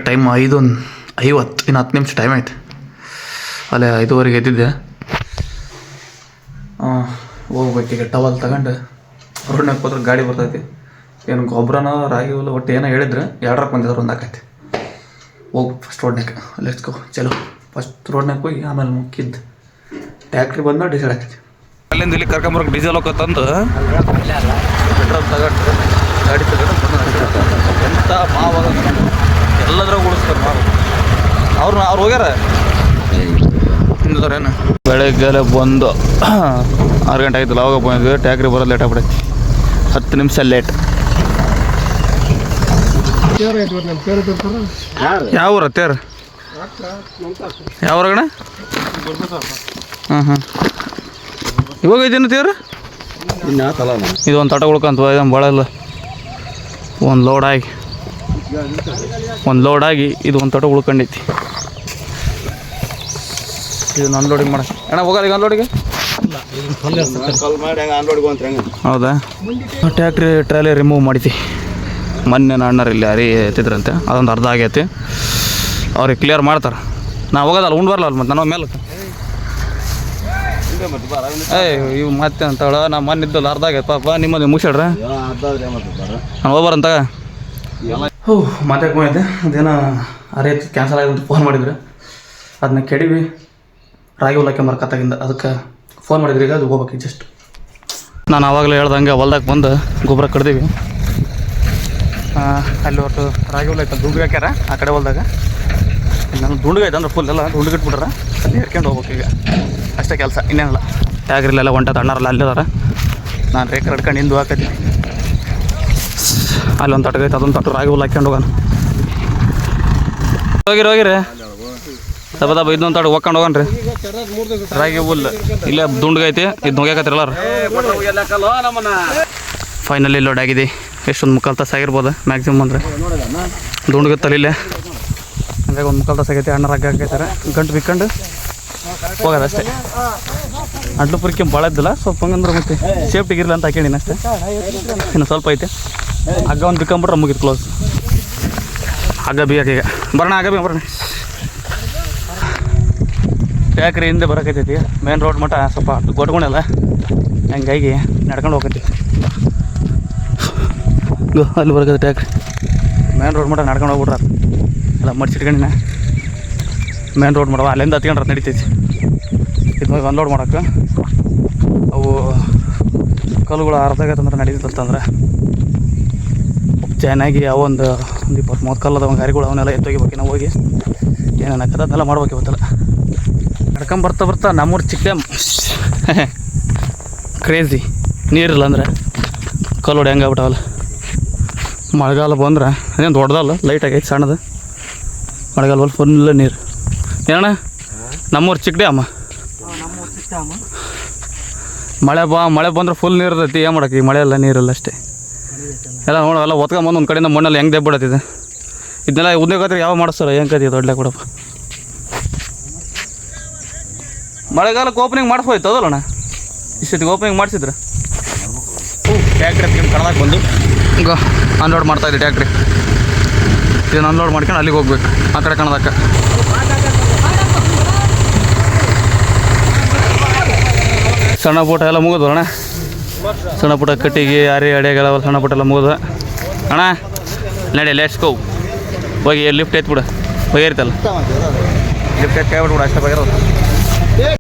Time 5:50, ಇನ್ನು 10 ನಿಮಿಷ time ಆಯ್ತು. ಅಲ್ಲೇ 5:15 ಎದ್ದಿದ್ದೆ. ಹೋಗ್ಬೇಕೀಗ ಟವಲ್ ತಗೊಂಡು ರೋಡ್ನಾಗ ಹೋದ್ರೆ ಗಾಡಿ ಬರ್ತೈತಿ. ಏನು ಗೊಬ್ಬರನ ರಾಗಿ ಹುಲ್ಲು ಒಟ್ಟು ಏನೋ ಹೇಳಿದ್ರೆ 2 ಬಂದಿದ್ರು, 1 ಹಾಕೈತಿ. ಹೋಗಿ ಫಸ್ಟ್ ರೋಡ್ನಾಗ ಲೆಟ್ಸ್ ಗೋ ಚಲೋ. ಫಸ್ಟ್ ರೋಡ್ನಾಗ ಹೋಗಿ ಆಮೇಲೆ ಮುಕ್ಕಿದ್ದು ಟ್ಯಾಕ್ಟ್ರಿ ಬಂದ ಡೀಸೆಲ್ ಹಾಕೈತಿ. ಅಲ್ಲಿಂದ ಇಲ್ಲಿ ಕರ್ಕೊಂಬರಕ್ಕೆ ಡೀಸೆಲ್ ಹೋಗತ್ತಂದು ಪೆಟ್ರೋಲ್ ತಗೊಂಡು ಗಾಡಿ ತಗೊಂಡು ಎಂಥ ಮಾವಾಗ ಎಲ್ಲದ್ರಾಗ ಉಳಿಸ್ತಾರೆ ಮಾವು. ಅವ್ರು ಹೋಗ್ಯಾರ ತಿಂದಿದಾರೇನು. ಬೆಳಗ್ಗೆ ಬಂದು 6 ಗಂಟೆ ಆಯ್ತಲ್ಲ, ಅವಾಗ ಬಂದಿದ್ವಿ. ಟ್ಯಾಕ್ರಿ ಬರೋದು ಲೇಟ್ ಆಗ್ಬಿಡೈತಿ, 10 ನಿಮಿಷ ಲೇಟ್. ಯಾವ ಊರ ತೇರು? ಯಾವ ಊರಗಣ? ಹಾಂ ಇವಾಗ ಐತೇನು ತೇರು? ಇದು ಒಂದು ತಟ ಉಳ್ಕೊಂತ ಭಾಳ ಇಲ್ಲ. ಒಂದು ಲೋಡ್ ಆಗಿ ಇದು ಒಂದು ತಟ ಉಳ್ಕೊಂಡೈತಿ. ಇದು ಅನ್ಲೋಡಿಂಗ್ ಮಾಡ ಅಣ್ಣ ಹೋಗಲ್ಲ ಈಗ ಅನ್ಲೋಡಿಗೆ. ಹೌದಾ? ಟ್ಯಾಕ್ಟ್ರಿ ಟ್ರಾಲಿ ರಿಮೂವ್ ಮಾಡಿತಿ. ಮೊನ್ನೆ ಅಣ್ಣರು ಇಲ್ಲಿ ಯಾರಿ ಎತ್ತಿದ್ರಂತೆ, ಅದೊಂದು ಅರ್ಧ ಆಗೈತಿ. ಅವ್ರಿಗೆ ಕ್ಲಿಯರ್ ಮಾಡ್ತಾರೆ. ನಾ ಹೋಗೋದಲ್ಲ, ಉಂಡು ಬರಲ್ಲ ಮತ್ತು ನಾನು ಮೇಲೆ ಇವು ಮತ್ತೆ ಅಂತೇಳ. ನಾ ಮೊನ್ನೆ ಇದ್ದಲ್ಲ ಅರ್ಧ ಆಗೈತೆ ಪಾಪ. ನಿಮ್ಮದು ಮುಗಿಸ್ಯಾಡ್ರ ನಾನು ಹೋಗ್ಬಾರಂತ. ಮಾತಾಡ್ಕೆ ಹೋಗಿದ್ದೆ, ಅದೇನೋ ಅರೇತ್ ಕ್ಯಾನ್ಸಲ್ ಆಗಿದೆ ಅಂತ ಫೋನ್ ಮಾಡಿದ್ರು. ಅದನ್ನ ಕೆಡಿವಿ ರಾಗಿ ಹೊಲಕ್ಕೆ ಮರ್ಕತ್ತಾಗಿಂದ, ಅದಕ್ಕೆ ಫೋನ್ ಮಾಡಿದ್ರಿ. ಈಗ ಅದು ಹೋಗ್ಬೇಕು ಜಸ್ಟ್. ನಾನು ಆವಾಗಲೇ ಹೇಳ್ದಂಗೆ ಹೊಲ್ದಾಗ ಬಂದು ಗೊಬ್ಬರ ಕಡ್ದೀವಿ. ಅಲ್ಲಿ ಒಟ್ಟು ರಾಗಿ ಹೊಲ ಐತೆ, ದುಂಡು ಹಾಕ್ಯಾರ ಆ ಕಡೆ ಹೊಲ್ದಾಗ. ನಾನು ದುಂಡುಗೈತೆ ಅಂದ್ರೆ ಫುಲ್ ಎಲ್ಲ ದುಂಡುಗಿಟ್ಬಿಟ್ರೆ ಅಲ್ಲಿ ಹೇರ್ಕೊಂಡು ಹೋಗ್ಬೇಕು ಈಗ. ಅಷ್ಟೇ ಕೆಲಸ, ಇನ್ನೇನಲ್ಲ. ಟ್ಯಾಗ್ರಿಲೆಲ್ಲ ಹೊಂಟದ ಅಣ್ಣಾರಲ್ಲ ಅಲ್ಲಿದಾರ. ನಾನು ರೇಖೆ ಹಿಡ್ಕೊಂಡು ಹಿಂದೂ ಹಾಕತ್ತೀನಿ. ಅಲ್ಲಿ ಒಂದು ತಟಗೈತೆ, ಅದೊಂದು ತಟ್ಟು ರಾಗಿ ಹುಲ್ಲು ಹಾಕ್ಕೊಂಡು ಹೋಗೋಣ. ಹೋಗಿರಿ ಸ್ವಲ್ಪ ಇದೊಂದು ತಟ್ಟು ಹೋಗ್ಕೊಂಡು ಹೋಗೋಣ ರೀ. ರಾಗಿ ಹುಲ್ಲು ಇಲ್ಲೇ ದುಂಡುಗೈತಿ, ಇದು ನೋಗ್ಯಾಕತ್ರಿ ಎಲ್ಲಾರು. ಫೈನಲಿ ಲೋಡ್ ಆಗಿದೆ. ಎಷ್ಟೊಂದು 3/4 ತಾಸು ಆಗಿರ್ಬೋದು ಮ್ಯಾಕ್ಸಿಮಮ್ ಅಂದರೆ. ದುಂಡುಗತ್ತಲ್ಲ ಇಲ್ಲೇ, ಹಂಗಾಗಿ ಒಂದು 3/4 ತಾಸು ಆಗೈತಿ. ಅಣ್ಣ ರಾಗಿ ಹಾಕೈತಾರೆ, ಗಂಟು ಬಿಕ್ಕೊಂಡು ಹೋಗೋದಷ್ಟೇ. ಅಡ್ಲು ಪುರಿಕೆ ಭಾಳ ಇದ್ದಿಲ್ಲ, ಸ್ವಲ್ಪ ಹಂಗಂದ್ರೆ ಮತ್ತೆ ಸೇಫ್ಟಿಗೆ ಇರಲಿ ಅಂತ ಹಾಕೊಂಡಿನಿ ಅಷ್ಟೇ. ಇನ್ನು ಸ್ವಲ್ಪ ಐತೆ. ಹಗ್ಗ ಒಂದು ಬಿಕ್ಕೊಂಬಿಟ್ರೆ ಮುಗಿದು ಕ್ಲೋಸ್. ಹಗ್ಗ ಬೀಗೀಗ ಬರೋಣ, ಹಗ್ಗ ಬೀಗ ಬರೋಣ. ಟ್ಯಾಕ್ರಿ ಹಿಂದೆ ಬರೋಕೈತೈತಿ. ಮೇನ್ ರೋಡ್ ಮಟ್ಟ ಸ್ವಲ್ಪ ಗೊಟ್ಕೊಂಡಲ್ಲ, ಹಂಗಾಗಿ ನಡ್ಕೊಂಡು ಹೋಗೈತಿ. ಅಲ್ಲಿ ಬರೋಕೈತೆ ಟ್ಯಾಕ್ರಿ. ಮೇನ್ ರೋಡ್ ಮಟ್ಟ ನಡ್ಕೊಂಡು ಹೋಗ್ಬಿಟ್ರ ಎಲ್ಲ ಮಡ್ಸಿಟ್ಕೊಂಡಿನ. ಮೇನ್ ರೋಡ್ ಮಾಡವ ಅಲ್ಲಿಂದ ಹತ್ಕೊಂಡ್ರೆ ನಡಿತೈತಿ. ಇದು ಮೇಲೆ ಅನ್ಲೋಡ್ ಮಾಡೋಕ್ಕೆ ಅವು ಕಲ್ಲುಗಳು ಅರ್ಧಾಗತ್ತಂದ್ರೆ ನಡೀತಂತಂದ್ರೆ ಚೆನ್ನಾಗಿ ಅವೊಂದು 20-30 ಕಲ್ಲದ ಗಾರಿಗಳು ಅವನ್ನೆಲ್ಲ ಎತ್ತೋಗಿಬೇಕು. ನಾವು ಹೋಗಿ ಏನೇನು ಹಾಕದ ಅದನ್ನೆಲ್ಲ ಮಾಡ್ಬೇಕು ಇವತ್ತಲ್ಲ. ನಡ್ಕೊಂಬರ್ತಾ ನಮ್ಮೂರು ಚಿಕ್ಕ ಡ್ಯಾಮ್ ಕ್ರೇಜಿ. ನೀರಿಲ್ಲ ಅಂದರೆ ಕಲ್ಲೋಡಿ ಹೆಂಗಾಗ್ಬಿಟ್ಟವಲ್ಲ. ಮಳೆಗಾಲ ಬಂದ್ರೆ ಅದೇನು ದೊಡ್ಡದಲ್ಲ, ಲೈಟ್ ಆಗೈತೆ ಸಣ್ಣದು. ಮಳೆಗಾಲ ಫುಲ್ ನೀರು. ಏನಣ್ಣ ನಮ್ಮೂರು ಚಿಕ್ಕ ಡ್ಯಾಮ. ಮಳೆ ಬಂದ್ರೆ ಫುಲ್ ನೀರು ಇರ್ತೈತಿ. ಏನು ಮಾಡೋಕೆ, ಈ ಮಳೆ ಎಲ್ಲ ನೀರಿಲ್ಲ ಅಷ್ಟೇ. ಎಲ್ಲ ನೋಡು, ಎಲ್ಲ ಒತ್ಕೊಂಬಂದು ಒಂದು ಕಡೆಯಿಂದ ಮಣ್ಣಲ್ಲಿ ಹೆಂಗೆ ದೆಬ್ಬಿಡತ್ತಿದೆ. ಇದನ್ನೆಲ್ಲ ಉದ್ಯೋಗತ್ರಿ ಯಾವ ಮಾಡಿಸ್ತಾರ ಹೆಂಗೆ ಕತಿ ದೊಡ್ಡ ಕೊಡಪ್ಪ. ಮಳೆಗಾಲಕ್ಕೆ ಓಪನಿಂಗ್ ಮಾಡಿಸ್ಬೋಯ್ತು ಅದಲ್ಲಣ್ಣ. ಇಷ್ಟೊತ್ತಿಗೆ ಓಪನಿಂಗ್ ಮಾಡಿಸಿದ್ರೆ ಟ್ಯಾಕ್ಟ್ರಿ ಹತ್ಕೊಂಡು ಕಣದಾಗ ಬಂದು ಈಗ ಅನ್ಲೋಡ್ ಮಾಡ್ತಾಯಿದ್ದೆ ಟ್ಯಾಕ್ಟ್ರಿ. ಇದನ್ನು ಅನ್ಲೋಡ್ ಮಾಡ್ಕೊಂಡು ಅಲ್ಲಿಗೆ ಹೋಗ್ಬೇಕು, ಆ ಕಡೆ ಕಣದಕ್ಕೆ. ಸಣ್ಣ ಪುಟ್ಟ ಎಲ್ಲ ಮುಗಿದು ಅಣ್ಣ. ಸಣ್ಣ ಪುಟ್ಟ ಕಟ್ಟಿಗೆ ಅಡಿಯಾಗೆಲ್ಲ ಸಣ್ಣ ಪುಟ್ಟ ಎಲ್ಲ ಮುಗಿದು ಅಣ್ಣ. ನಡಿ ಲೆಟ್ಸ್ ಗೋ. ಹೋಗಿ ಲಿಫ್ಟ್ ಎತ್ಬಿಡು, ಹೋಗಿರ್ತಲ್ಲ ಲಿಫ್ಟ್ ಎತ್ತಿ ಬಿಟ್ಬಿಡು ಅಷ್ಟೇ ಬಗೆರೋದು.